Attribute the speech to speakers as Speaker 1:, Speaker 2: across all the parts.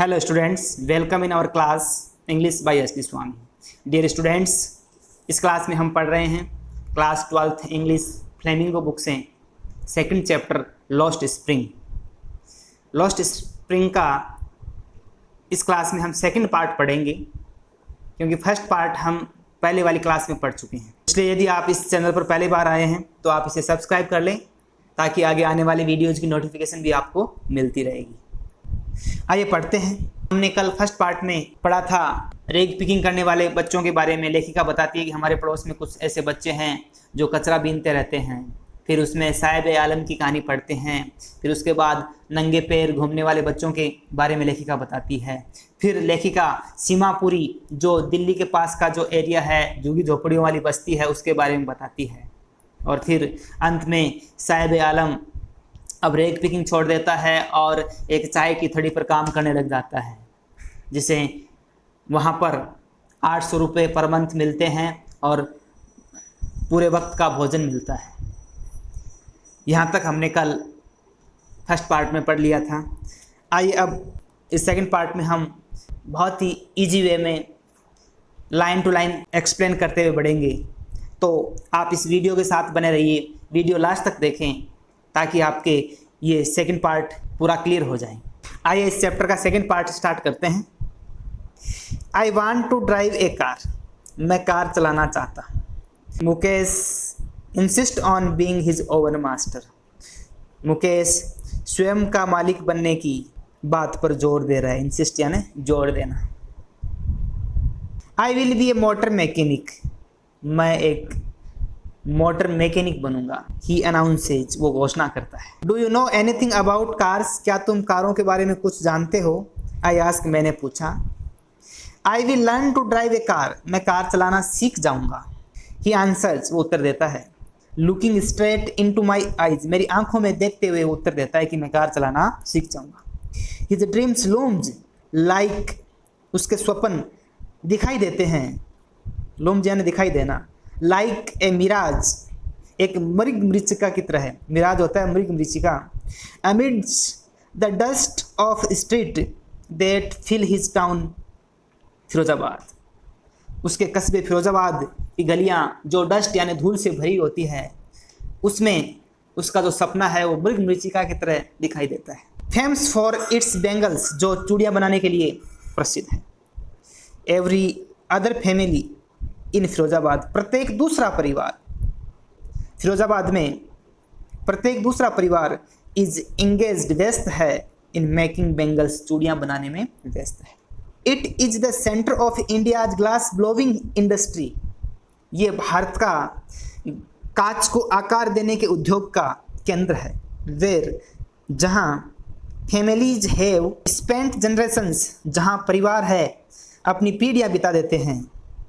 Speaker 1: Hello students, welcome in our class English by S.D. Swami. Dear students, इस class में हम पढ़ रहे हैं class 12th English flamingo book से second chapter lost spring. Lost spring का इस क्लास में हम सेकंड पार्ट पढ़ेंगे क्योंकि फर्स्ट पार्ट हम पहले वाली क्लास में पढ़ चुके हैं। इसलिए यदि आप इस चैनल पर पहली बार आए हैं तो आप इसे सब्सक्राइब कर लें ताकि आगे आने वाली वीडियोज़ की नोटिफिकेशन भी आपको मिलती रहेगी। आइए पढ़ते हैं। हमने कल फर्स्ट पार्ट में पढ़ा था रेग पिकिंग करने वाले बच्चों के बारे में। लेखिका बताती है कि हमारे पड़ोस में कुछ ऐसे बच्चे हैं जो कचरा बीनते रहते हैं। फिर उसमें साहिब आलम की कहानी पढ़ते हैं। फिर उसके बाद नंगे पैर घूमने वाले बच्चों के बारे में लेखिका बताती है। फिर लेखिका सीमापुरी जो दिल्ली के पास का जो एरिया है, झुग्गी झोपड़ियों वाली बस्ती है, उसके बारे में बताती है। और फिर अंत में साहिब आलम अब रेग पिकिंग छोड़ देता है और एक चाय की थड़ी पर काम करने लग जाता है, जिसे वहाँ पर 800 रुपये पर मंथ मिलते हैं और पूरे वक्त का भोजन मिलता है। यहाँ तक हमने कल फर्स्ट पार्ट में पढ़ लिया था। आइए अब इस सेकंड पार्ट में हम बहुत ही इजी वे में लाइन टू लाइन एक्सप्लेन करते हुए बढ़ेंगे। तो आप इस वीडियो के साथ बने रहिए, वीडियो लास्ट तक देखें ताकि आपके ये सेकंड पार्ट पूरा क्लियर हो जाए। आइए इस चैप्टर का सेकंड पार्ट स्टार्ट करते हैं। I want to drive a car, मैं कार चलाना चाहता। Mukesh insist on being his own master, Mukesh स्वयं का मालिक बनने की बात पर जोर दे रहा है। इंसिस्ट यानी जोर देना। I will be A motor mechanic, मैं एक मोटर मैकेनिक बनूंगा। ही अनाउंसेज, वो घोषणा करता है। Do you know anything about cars, क्या तुम कारों के बारे में कुछ जानते हो? आई आस्क, मैंने पूछा। I will learn to drive a car, मैं कार चलाना सीख जाऊंगा। ही आंसर्स, वो उत्तर देता है। Looking straight into my eyes, मेरी आंखों में देखते हुए वो उत्तर देता है कि मैं कार चलाना सीख जाऊंगा। हिज ड्रीम्स लूम्स लाइक, उसके स्वप्न दिखाई देते हैं। लूम्स यानी दिखाई देना। लाइक ए मिराज, एक मृग मरीचिका की तरह है। मिराज होता है मृग मरीचिका। Amidst the dust of street that fill his town Firozabad, उसके कस्बे फिरोजाबाद की गलियां जो डस्ट यानी धूल से भरी होती है, उसमें उसका जो सपना है वो मृग मरीचिका की तरह दिखाई देता है। फेमस फॉर इट्स बैंगल्स, जो चूड़ियाँ बनाने के लिए प्रसिद्ध है। Every other family in Firozabad, प्रत्येक दूसरा परिवार फिरोजाबाद में, प्रत्येक दूसरा परिवार इज इंगेज्ड, व्यस्त है, इन मेकिंग बैंगल्स, चूड़ियाँ बनाने में व्यस्त है। It is the centre of India's glass blowing industry, ये भारत का कांच को आकार देने के उद्योग का केंद्र है। वेयर, जहाँ फैमिलीज हैव स्पेंट जनरेशंस, जहाँ परिवार है अपनी पीढ़ियाँ बिता देते हैं।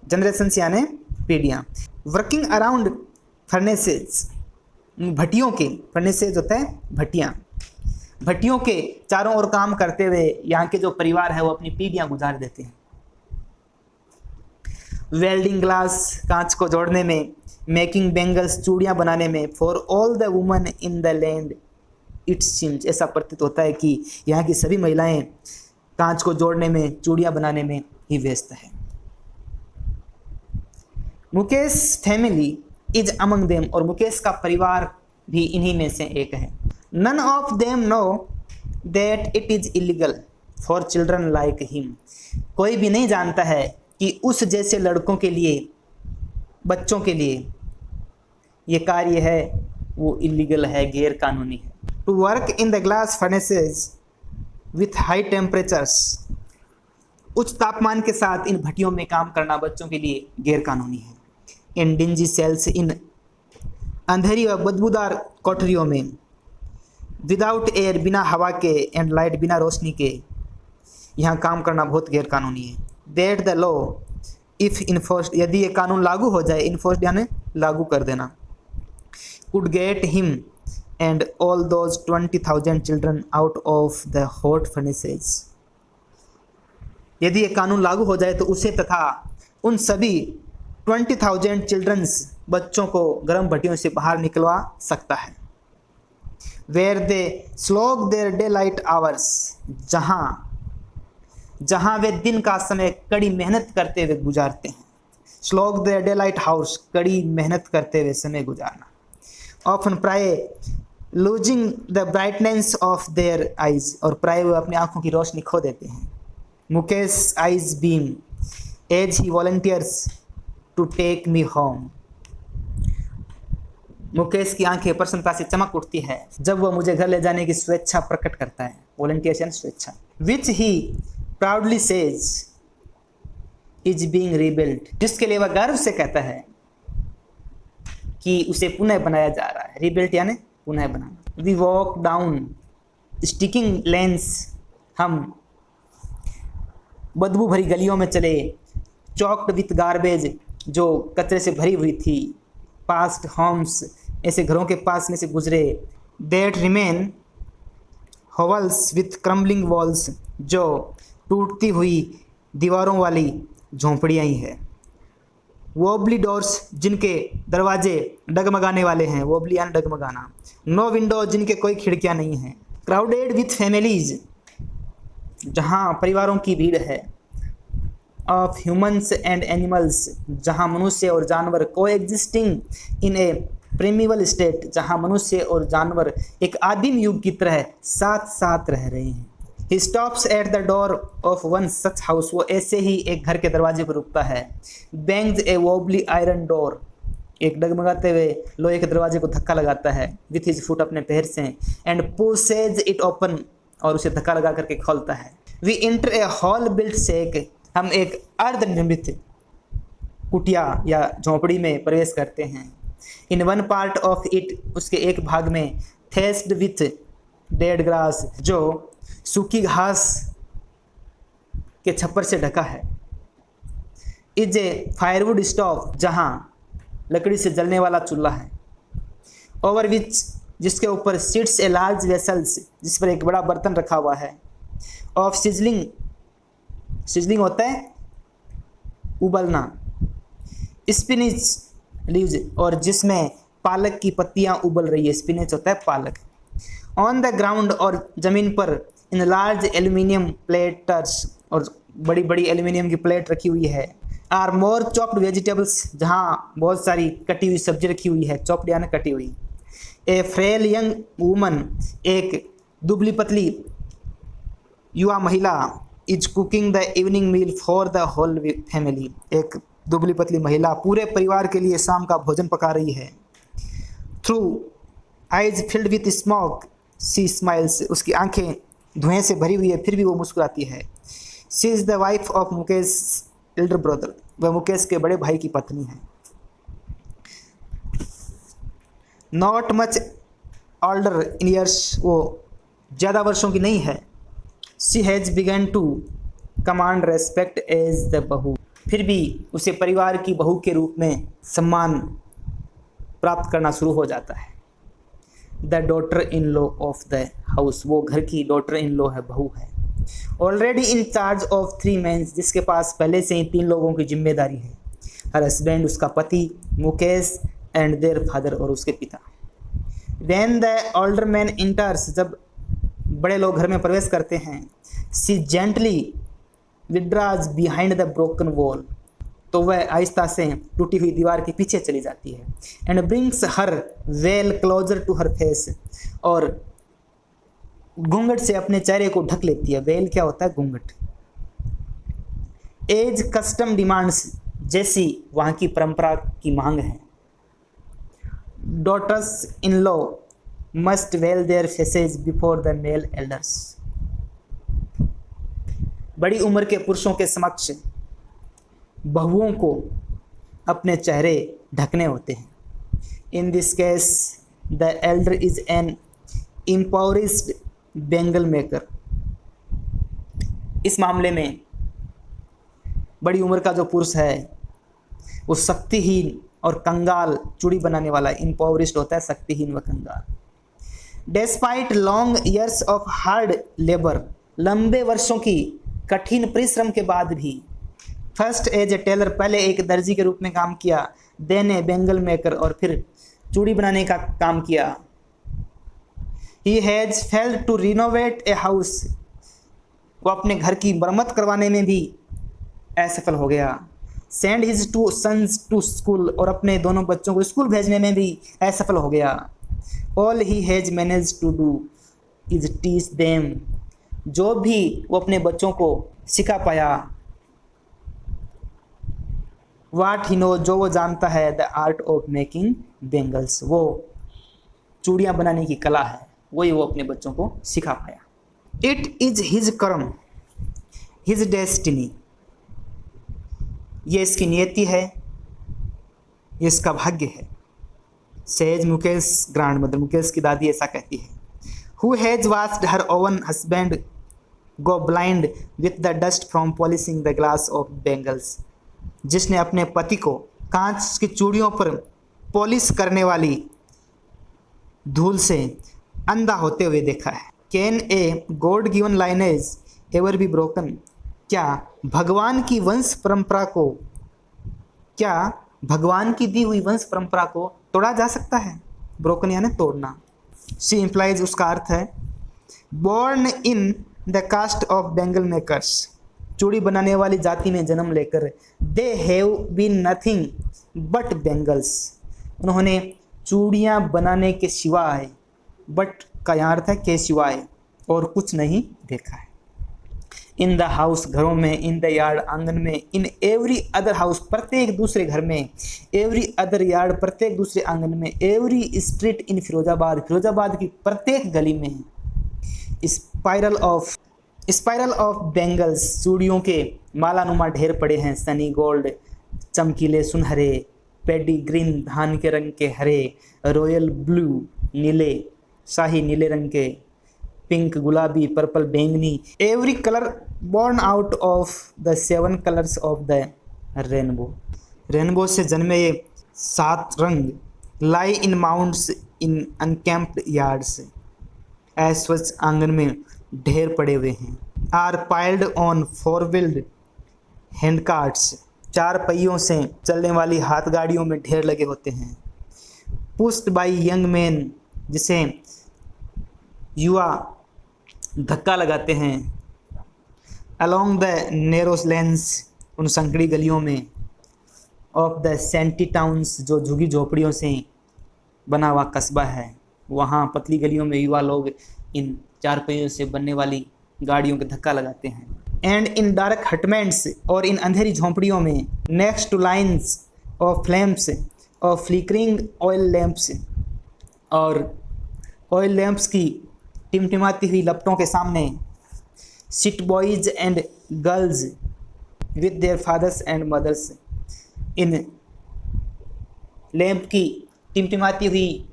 Speaker 1: जनरेशंस यानी पीढ़ियाँ। वर्किंग अराउंड फर्नेसेस, भट्टियों के, फर्नेसेस होता है भट्टियाँ, भट्टियों के चारों ओर काम करते हुए यहाँ के जो परिवार है वो अपनी पीढ़ियाँ गुजार देते हैं। वेल्डिंग ग्लास, कांच को जोड़ने में। मेकिंग बैंगल्स, चूड़ियाँ बनाने में। For all the women in the land it seems, ऐसा प्रतीत होता है कि यहाँ की सभी महिलाएं कांच को जोड़ने में, चूड़ियाँ बनाने में ही व्यस्त है। Mukesh family is among them, और मुकेश का परिवार भी इन्हीं में से एक है। None of them know that it is illegal for children like him, कोई भी नहीं जानता है कि उस जैसे लड़कों के लिए, बच्चों के लिए ये कार्य है वो इलीगल है, गैर कानूनी है। To work in the glass furnaces with high temperatures, उच्च तापमान के साथ इन भट्टियों में काम करना बच्चों के लिए गैर कानूनी है। इन डिंजी सेल्स, इन अंधेरी व बदबूदार कोठरियों में। विदाउट एयर, बिना हवा के। एंड लाइट, बिना रोशनी के यहाँ काम करना बहुत गैर कानूनी है। That the law if enforced, यदि ये कानून लागू हो जाए, इन्फोर्स्ड यानी लागू कर देना, could get him and all those 20,000 children out of the hot furnaces, यदि ये कानून लागू हो जाए तो उसे तथा उन सभी 20,000 चिल्ड्रंस, बच्चों को गर्म भट्टियों से बाहर निकलवा सकता है। Where they slog their daylight hours, जहाँ जहां वे दिन का समय कड़ी मेहनत करते हुए गुजारते हैं। स्लॉग द डेलाइट हाउस, कड़ी मेहनत करते हुए समय गुजारना। ऑफन प्राय losing the brightness of their eyes, और प्राय वो अपनी आंखों की रोशनी खो देते हैं। Mukesh eyes beam as he volunteers to take me home. Mukesh की आंखें प्रसन्नता से चमक उठती है जब वह मुझे घर ले जाने की स्वेच्छा प्रकट करता है। वॉलंटियर्स यानी स्वेच्छा। Which he proudly says is being rebuilt, जिसके लिए वह गर्व से कहता है कि उसे पुनः बनाया जा रहा है। रीबिल्ट यानी पुनः बनाना। We walk down stinking lanes, हम बदबू भरी गलियों में चले। चॉक्ड विथ गार्बेज, जो कचरे से भरी हुई थी। पास्ट होम्स, ऐसे घरों के पास में से गुजरे। That remain hovels with crumbling walls, जो टूटती हुई दीवारों वाली झोंपड़ियाँ ही है। वोबली डोर्स, जिनके दरवाजे डगमगाने वाले हैं। वोबली यानी डगमगाना। नो विंडो, जिनके कोई खिड़कियाँ नहीं हैं। क्राउडेड विथ फैमिलीज, जहाँ परिवारों की भीड़ है। ऑफ ह्यूमन्स एंड एनिमल्स, जहाँ मनुष्य और जानवर को existing in A primeval state, जहाँ मनुष्य और जानवर एक आदिम युग की तरह साथ साथ रह रहे हैं। He stops at the door of one such house, वो ऐसे ही एक घर के दरवाजे पर रुकता है। Bangs a wobbly iron door, एक डगमगाते हुए लोहे के दरवाजे को धक्का लगाता है। With his foot, अपने पैर से। And pushes it open, और उसे धक्का लगा करके खोलता है। We enter a hall built shack, हम एक अर्धनिर्मित कुटिया या झोंपड़ी में प्रवेश करते हैं। In one part of it, उसके एक भाग में thatched with dead grass, जो सूखी घास के छप्पर से ढका है। इज ए फायरवुड स्टोव, जहाँ लकड़ी से जलने वाला चूल्हा है। ओवर विच, जिसके ऊपर सिट्स ए लार्ज वेसल्स, जिस पर एक बड़ा बर्तन रखा हुआ है। ऑफ सिजलिंग, सिजलिंग होता है उबलना। स्पिनिच लीव्स, और जिसमें पालक की पत्तियां उबल रही है। स्पिनिच होता है पालक। ऑन द ग्राउंड, और जमीन पर। इन लार्ज एल्यूमिनियम प्लेटर्स, और बड़ी बड़ी एल्यूमिनियम की प्लेट रखी हुई है। आर मोर चॉप्ड वेजिटेबल्स, जहाँ बहुत सारी कटी हुई सब्जी रखी हुई है। चॉप्ड यानी कटी हुई। ए फ्रेल यंग वूमन, एक दुबली पतली युवा महिला। Is cooking the evening meal for the whole family, एक दुबली पतली महिला पूरे परिवार के लिए शाम का भोजन पका रही है। Through eyes filled with smoke she smiles, उसकी आंखें धुएं से भरी हुई है फिर भी वो मुस्कुराती है। She is the wife of Mukesh elder brother, वह मुकेश के बड़े भाई की पत्नी है। Not much older in years, वो ज़्यादा वर्षों की नहीं है। She has begun to command respect as the bahu, फिर भी उसे परिवार की बहू के रूप में सम्मान प्राप्त करना शुरू हो जाता है। The daughter in law of the house, वो घर की डॉटर इन लॉ है, बहू है। Already in charge of 3 men, जिसके पास पहले से ही 3 लोगों की जिम्मेदारी है। हर हस्बैंड, उसका पति मुकेश, एंड देयर फादर, और उसके पिता। When the older man enters, जब बड़े लोग घर में प्रवेश करते हैं। She gently withdraws behind the broken wall, तो वह आहिस्ता से टूटी हुई दीवार के पीछे चली जाती है। And brings her veil closer to her face, और घूंघट से अपने चेहरे को ढक लेती है। वेल क्या होता है? घूंघट। एज कस्टम डिमांड्स, जैसी वहाँ की परंपरा की मांग है। Daughters in law must veil their faces before the male elders, बड़ी उम्र के पुरुषों के समक्ष बहुओं को अपने चेहरे ढकने होते हैं। In this case the elder is an impoverished bangle maker, इस मामले में बड़ी उम्र का जो पुरुष है वो शक्तिहीन और कंगाल चूड़ी बनाने वाला। इम्पावरिस्ड होता है शक्तिहीन व कंगाल। Despite long years of hard labour, लंबे वर्षों की कठिन परिश्रम के बाद भी। फर्स्ट एज ए टेलर, पहले एक दर्जी के रूप में काम किया। देन ए बेंगल मेकर, और फिर चूड़ी बनाने का काम किया। He has failed to renovate a house वो अपने घर की मरम्मत करवाने में भी असफल हो गया। Send his two sons to school, और अपने दोनों बच्चों को स्कूल भेजने में भी असफल हो गया। All he has manage to do is teach them, जो भी वो अपने बच्चों को सिखा पाया, वाट ही नो, जो वो जानता है, the art of making bangles, वो चूड़ियाँ बनाने की कला है, वही वो अपने बच्चों को सिखा पाया। It is his karma, his destiny, ये इसकी नियति है, ये इसका भाग्य है। Says Mukesh grandmother, Mukesh की दादी ऐसा कहती है। Who has watched her own husband go blind with the dust from polishing the glass of bangles, जिसने अपने पति को कांच की चूड़ियों पर पॉलिश करने वाली धूल से अंधा होते हुए देखा है। Can a god given lineage ever be broken, क्या भगवान की वंश परंपरा को, क्या भगवान की दी हुई वंश परंपरा को तोड़ा जा सकता है? ब्रोकन यानी तोड़ना। सी इम्प्लाइज, उसका अर्थ है born in the caste of bangle makers, चूड़ी बनाने वाली जाति में जन्म लेकर, they have been nothing but bangles, उन्होंने चूड़ियाँ बनाने के सिवाय, बट का यहाँ अर्थ है के सिवाय, और कुछ नहीं देखा है। इन द हाउस, घरों में, इन द यार्ड, आंगन में, इन एवरी अदर हाउस, प्रत्येक दूसरे घर में, एवरी अदर यार्ड, प्रत्येक दूसरे आंगन में, every street in Firozabad, Firozabad की प्रत्येक गली में, स्पाइरल ऑफ बेंगल्स, चूड़ियों के मालानुमा ढेर पड़े हैं। सनी गोल्ड, चमकीले सुनहरे, पेडी ग्रीन, धान के रंग के हरे, रॉयल ब्लू, नीले, शाही नीले रंग के, पिंक गुलाबी, पर्पल बैंगनी, every colour born out of the 7 colours of the rainbow, rainbow से जन्मे ये 7 रंग, लाई इन माउंट्स इन अनकैम्प्ड यार्ड्स, ऐश्वर्य आंगन में ढेर पड़े हुए हैं। Are piled on 4 wheeled hand carts, 4 पहियों से चलने वाली हाथ गाड़ियों में ढेर लगे होते हैं। पुस्ड बाई यंग मैन, जिसे युवा धक्का लगाते हैं। अलोंग द नैरो लेन्स, उन संकड़ी गलियों में। ऑफ द सेंटी टाउन्स, जो झुगी झोपड़ियों से बना हुआ कस्बा है, वहाँ पतली गलियों में युवा लोग इन 4 पहियों से बनने वाली गाड़ियों के धक्का लगाते हैं। एंड इन डार्क हटमेंट्स, और इन अंधेरी झोंपड़ियों में। Next to lines of flames of flickering oil lamps, और ऑयल लैंप्स की टिमटिमाती हुई लपटों के सामने। Sit boys and girls with their fathers and mothers, इन लैंप की टिमटिमाती हुई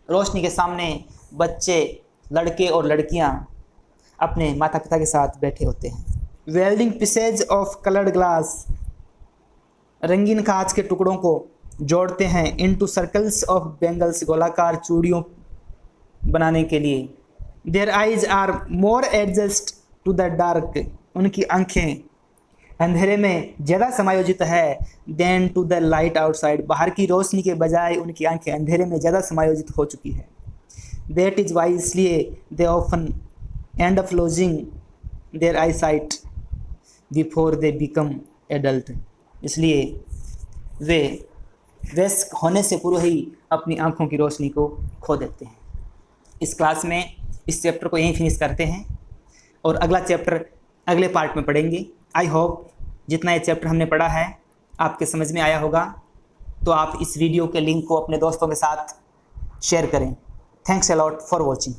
Speaker 1: रोशनी के सामने बच्चे, लड़के और लड़कियां अपने माता पिता के साथ बैठे होते हैं। Welding pieces of coloured glass, रंगीन कांच के टुकड़ों को जोड़ते हैं। इनटू सर्कल्स ऑफ बेंगल्स, गोलाकार चूड़ियों बनाने के लिए। Their eyes are more adjust to the dark, उनकी आंखें अंधेरे में ज़्यादा समायोजित है। Than to the light outside, बाहर की रोशनी के बजाय उनकी आंखें अंधेरे में ज़्यादा समायोजित हो चुकी है। दैट इज़ वाई, इसलिए they often end of losing their eyesight before they become adult, इसलिए वे वयस्क होने से पूर्व ही अपनी आंखों की रोशनी को खो देते हैं। इस क्लास में इस चैप्टर को यहीं फिनिश करते हैं और अगला चैप्टर अगले पार्ट में पढ़ेंगे। आई होप जितना ये चैप्टर हमने पढ़ा है आपके समझ में आया होगा, तो आप इस वीडियो के लिंक को अपने दोस्तों के साथ शेयर करें। Thanks a lot for watching.